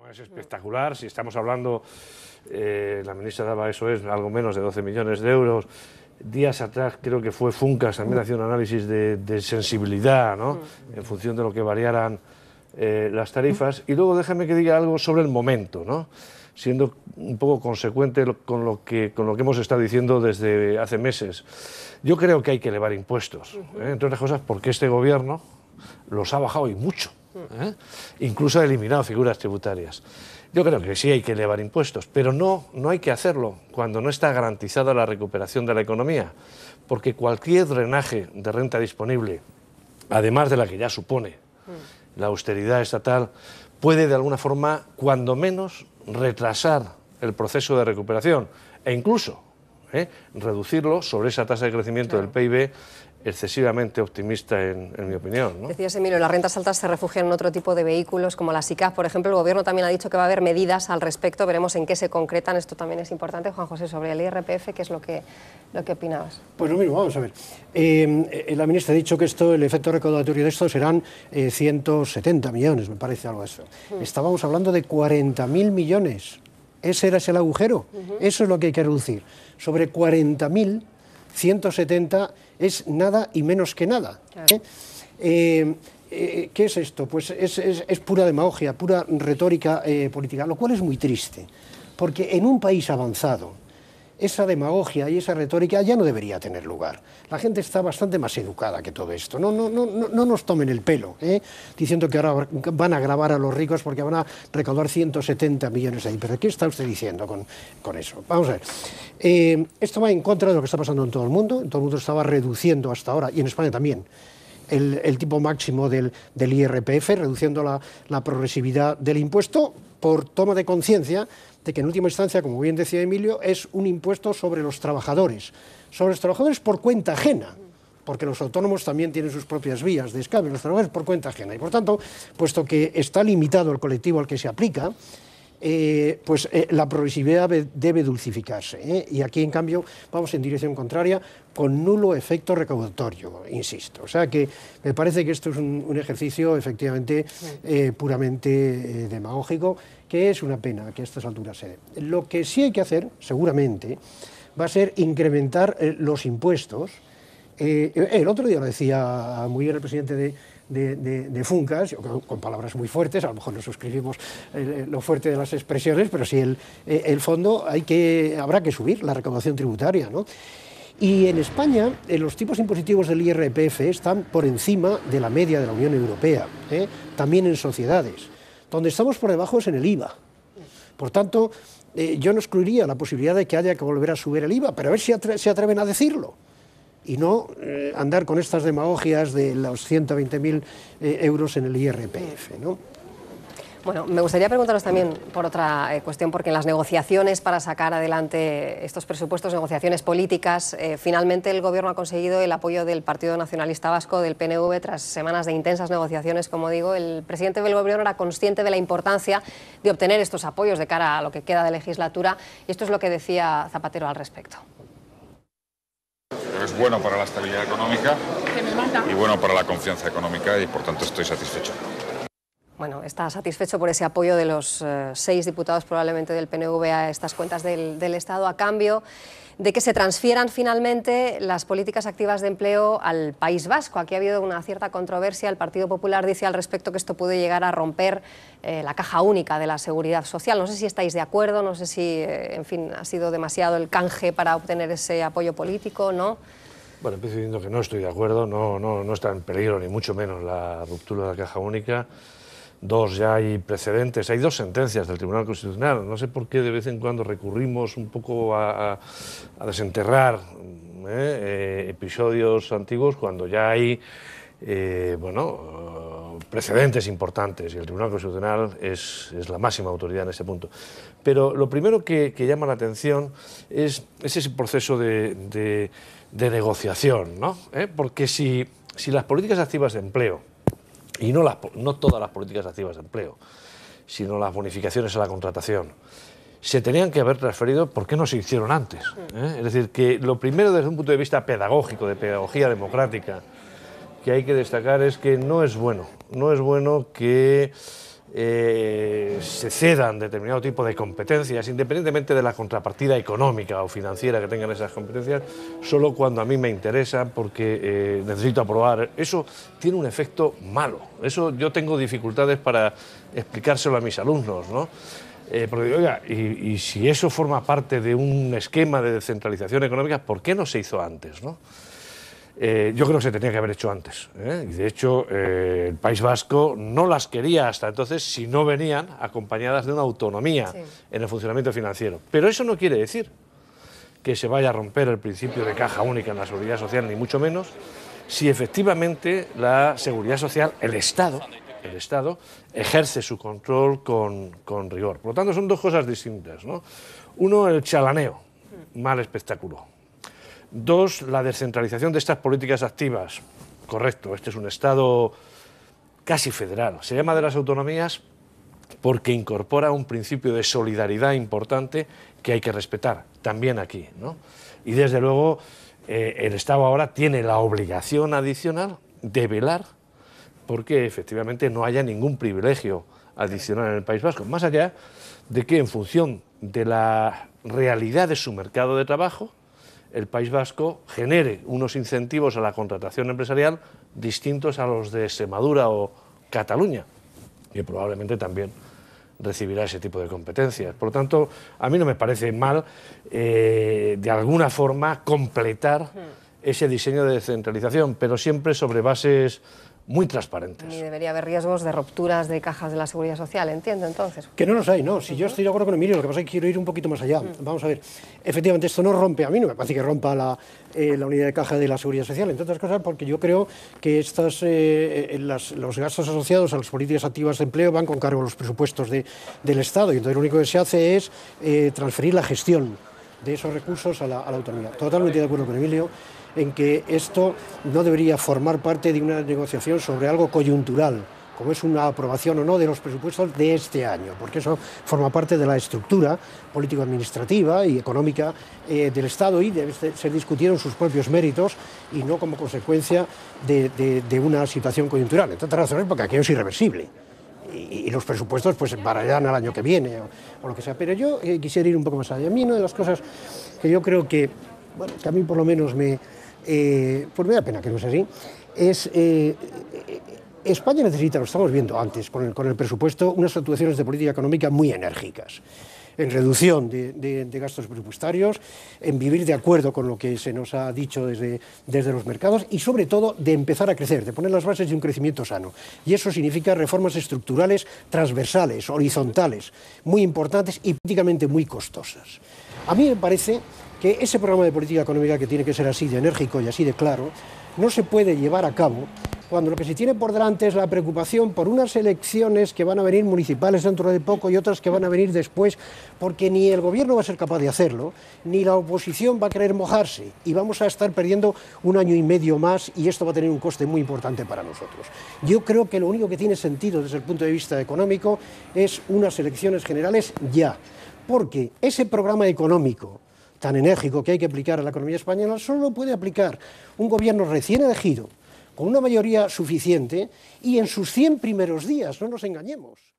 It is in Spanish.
Es espectacular. Si estamos hablando, la ministra daba eso, es algo menos de 12 millones de euros. Días atrás creo que fue Funcas, también hacía un análisis de sensibilidad, ¿no? En función de lo que variaran las tarifas. Y luego déjame que diga algo sobre el momento, ¿no? Siendo un poco consecuente con lo que hemos estado diciendo desde hace meses. Yo creo que hay que elevar impuestos, entre otras cosas porque este gobierno los ha bajado y mucho, incluso ha eliminado figuras tributarias. Yo creo que sí hay que elevar impuestos, pero no hay que hacerlo cuando no está garantizada la recuperación de la economía, porque cualquier drenaje de renta disponible, además de la que ya supone la austeridad estatal, puede de alguna forma, cuando menos, retrasar el proceso de recuperación e incluso reducirlo sobre esa tasa de crecimiento del PIB excesivamente optimista, en mi opinión, ¿no? Decías, Emilio, las rentas altas se refugian en otro tipo de vehículos, como la SICAV, por ejemplo. El Gobierno también ha dicho que va a haber medidas al respecto, veremos en qué se concretan. Esto también es importante. Juan José, sobre el IRPF, ¿qué es lo que opinabas? Pues lo mismo, vamos a ver. La ministra ha dicho que el efecto recaudatorio de esto serán 170 millones, me parece, algo de eso. Estábamos hablando de 40.000 millones. Ese era el agujero. Eso es lo que hay que reducir. Sobre 40.000, 170 es nada y menos que nada. Claro. ¿Qué es esto? Pues es pura demagogia, pura retórica política, lo cual es muy triste, porque en un país avanzado esa demagogia y esa retórica ya no debería tener lugar. La gente está bastante más educada que todo esto. No nos tomen el pelo, diciendo que ahora van a gravar a los ricos porque van a recaudar 170 millones ahí. ¿Pero qué está usted diciendo con eso? Vamos a ver. Esto va en contra de lo que está pasando en todo el mundo. En todo el mundo estaba reduciendo hasta ahora, y en España también, el tipo máximo del IRPF, reduciendo la progresividad del impuesto por toma de conciencia de que en última instancia, como bien decía Emilio, es un impuesto sobre los trabajadores por cuenta ajena, porque los autónomos también tienen sus propias vías de escape, los trabajadores por cuenta ajena, y por tanto, puesto que está limitado el colectivo al que se aplica, la progresividad debe dulcificarse, y aquí en cambio vamos en dirección contraria con nulo efecto recaudatorio, insisto. O sea que me parece que esto es un ejercicio efectivamente puramente demagógico, que es una pena que a estas alturas se dé. Lo que sí hay que hacer, seguramente, va a ser incrementar los impuestos. El otro día lo decía muy bien el presidente de Funcas, con palabras muy fuertes, a lo mejor no suscribimos lo fuerte de las expresiones, pero sí el fondo habrá que subir la recaudación tributaria, ¿no? Y en España los tipos impositivos del IRPF están por encima de la media de la Unión Europea, también en sociedades. Donde estamos por debajo es en el IVA. Por tanto, yo no excluiría la posibilidad de que haya que volver a subir el IVA, pero a ver si se atreven a decirlo. Y no andar con estas demagogias de los 120.000 euros en el IRPF, ¿no? Bueno, me gustaría preguntaros también por otra cuestión, porque en las negociaciones para sacar adelante estos presupuestos, negociaciones políticas, finalmente el Gobierno ha conseguido el apoyo del Partido Nacionalista Vasco, del PNV, tras semanas de intensas negociaciones, como digo. El presidente del Gobierno era consciente de la importancia de obtener estos apoyos de cara a lo que queda de legislatura, y esto es lo que decía Zapatero al respecto. Es bueno para la estabilidad económica y bueno para la confianza económica, y por tanto estoy satisfecho. Bueno, está satisfecho por ese apoyo de los 6 diputados probablemente del PNV a estas cuentas del Estado, a cambio de que se transfieran finalmente las políticas activas de empleo al País Vasco. Aquí ha habido una cierta controversia. El Partido Popular dice al respecto que esto puede llegar a romper la caja única de la seguridad social. No sé si estáis de acuerdo, no sé si, en fin, ha sido demasiado el canje para obtener ese apoyo político, ¿no? Bueno, empiezo diciendo que no estoy de acuerdo, no está en peligro ni mucho menos la ruptura de la caja única. Ya hay precedentes, hay 2 sentencias del Tribunal Constitucional. No sé por qué de vez en cuando recurrimos un poco a desenterrar episodios antiguos cuando ya hay precedentes importantes, y el Tribunal Constitucional es la máxima autoridad en este punto. Pero lo primero que llama la atención es ese proceso de negociación, ¿no? Porque si las políticas activas de empleo, y no todas las políticas activas de empleo, sino las bonificaciones a la contratación, se tenían que haber transferido, ¿por qué no se hicieron antes? Es decir, que lo primero desde un punto de vista pedagógico, de pedagogía democrática, que hay que destacar es que no es bueno que se cedan determinado tipo de competencias, independientemente de la contrapartida económica o financiera que tengan esas competencias, solo cuando a mí me interesan porque necesito aprobar. Eso tiene un efecto malo. Eso yo tengo dificultades para explicárselo a mis alumnos, ¿no? Porque, oiga, y si eso forma parte de un esquema de descentralización económica, ¿por qué no se hizo antes, no? Yo creo que se tenía que haber hecho antes, y de hecho el País Vasco no las quería hasta entonces si no venían acompañadas de una autonomía en el funcionamiento financiero. Pero eso no quiere decir que se vaya a romper el principio de caja única en la seguridad social, ni mucho menos, si efectivamente la seguridad social, el Estado ejerce su control con rigor. Por lo tanto, son dos cosas distintas, ¿no? Uno, el chalaneo, mal espectáculo. Dos, la descentralización de estas políticas activas. Correcto, este es un Estado casi federal. Se llama de las autonomías porque incorpora un principio de solidaridad importante que hay que respetar, también aquí, ¿no? Y desde luego el Estado ahora tiene la obligación adicional de velar porque efectivamente no haya ningún privilegio adicional en el País Vasco, más allá de que en función de la realidad de su mercado de trabajo, el País Vasco genere unos incentivos a la contratación empresarial distintos a los de Extremadura o Cataluña, que probablemente también recibirá ese tipo de competencias. Por lo tanto, a mí no me parece mal, de alguna forma, completar ese diseño de descentralización, pero siempre sobre bases muy transparentes. Ni debería haber riesgos de rupturas de cajas de la Seguridad Social, entiendo, entonces. Que no los hay, no. Si yo estoy de acuerdo con Emilio, lo que pasa es que quiero ir un poquito más allá. Vamos a ver, efectivamente esto no rompe, a mí no me parece que rompa la unidad de caja de la Seguridad Social, entre otras cosas porque yo creo que los gastos asociados a las políticas activas de empleo van con cargo a los presupuestos del Estado, y entonces lo único que se hace es transferir la gestión de esos recursos a la autonomía. Totalmente de acuerdo con Emilio en que esto no debería formar parte de una negociación sobre algo coyuntural, como es una aprobación o no de los presupuestos de este año, porque eso forma parte de la estructura político-administrativa y económica del Estado y debe ser discutido en sus propios méritos y no como consecuencia de una situación coyuntural. Entre otras razones, porque aquello es irreversible. Y los presupuestos pues vararán al año que viene o lo que sea. Pero yo quisiera ir un poco más allá. A mí una de las cosas que yo creo que, bueno, que a mí por lo menos pues me da pena que no sea así, es España necesita, lo estamos viendo antes con el presupuesto, unas actuaciones de política económica muy enérgicas, en reducción de gastos presupuestarios, en vivir de acuerdo con lo que se nos ha dicho desde los mercados y sobre todo de empezar a crecer, de poner las bases de un crecimiento sano. Y eso significa reformas estructurales transversales, horizontales, muy importantes y prácticamente muy costosas. A mí me parece que ese programa de política económica, que tiene que ser así de enérgico y así de claro, no se puede llevar a cabo cuando lo que se tiene por delante es la preocupación por unas elecciones que van a venir municipales dentro de poco y otras que van a venir después, porque ni el gobierno va a ser capaz de hacerlo, ni la oposición va a querer mojarse, y vamos a estar perdiendo un año y medio más, y esto va a tener un coste muy importante para nosotros. Yo creo que lo único que tiene sentido desde el punto de vista económico es unas elecciones generales ya, porque ese programa económico tan enérgico que hay que aplicar a la economía española solo lo puede aplicar un gobierno recién elegido, con una mayoría suficiente y en sus 100 primeros días, no nos engañemos.